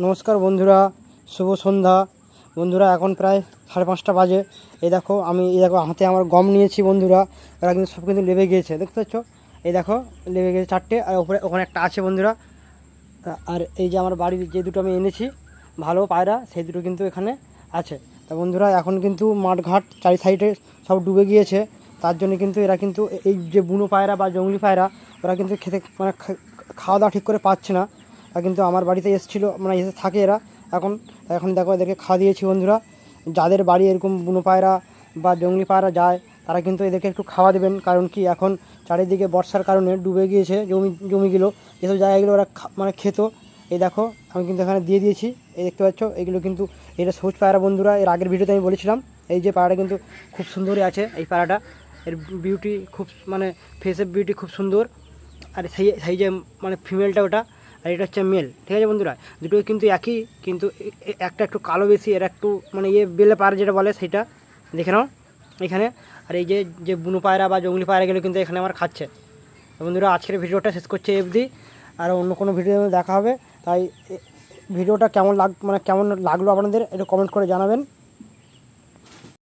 নমস্কার বন্ধুরা, শুভ সন্ধ্যা। বন্ধুরা এখন প্রায় 5:30 বাজে। এই দেখো হাতে আমার গম নিয়েছি বন্ধুরা। এরা কিন্তু সব কিন্তু লেবে গিয়েছে, দেখতে পাচ্ছ? এই দেখো লেবে গিয়েছে 4টে, আর ওখানে একটা আছে বন্ধুরা। আর এই যে আমার বাড়ির যে দুটো আমি এনেছি ভালো পায়রা, সেই দুটো কিন্তু এখানে আছে। তা বন্ধুরা এখন কিন্তু মাঠঘাট চারি সাইডে সব ডুবে গিয়েছে। তার জন্য কিন্তু এরা কিন্তু এই যে বুনো পায়রা বা জংলি পায়রা, ওরা কিন্তু খেতে মানে খাওয়া দাওয়া ঠিক করে পাচ্ছে না। কিন্তু আমার বাড়িতে এসেছিলো, মানে এসে থাকে এরা। এখন এখন দেখো এদেরকে খাওয়া দিয়েছি বন্ধুরা। যাদের বাড়ি এরকম বুনো পায়রা বা জংলি পায়রা যায়, তারা কিন্তু এদেরকে একটু খাওয়া দেবেন। কারণ কি, এখন চারিদিকে বর্ষার কারণে ডুবে গিয়েছে জমিগুলো। যেসব জায়গাগুলো ওরা মানে খেত, এই দেখো আমি কিন্তু এখানে দিয়ে দিয়েছি। এই দেখতে পাচ্ছ, এগুলো কিন্তু এটা সবুজ পায়রা বন্ধুরা। এর আগের ভিডিওতে আমি বলেছিলাম। এই যে পায়রাটা কিন্তু খুব সুন্দরই আছে এই পায়রাটা। এর বিউটি খুব, মানে ফেসের বিউটি খুব সুন্দর। আর সেই যে মানে ফিমেলটা ওটা, আর এটা হচ্ছে মেল, ঠিক আছে বন্ধুরা? দুটোই কিন্তু একই, কিন্তু একটা একটু কালো বেশি, এর একটু মানে বেলে পায়রা যেটা বলে সেটা, দেখে নাও এখানে। আর এই যে যে বুনো পায়রা বা জঙ্গলি পায়রাগুলো কিন্তু এখানে আমার খাচ্ছে। বন্ধুরা আজকের ভিডিওটা শেষ করছে অবধি, আর অন্য কোনো ভিডিও দেখা হবে। তাই ভিডিওটা কেমন লাগলো আপনাদের, একটু কমেন্ট করে জানাবেন।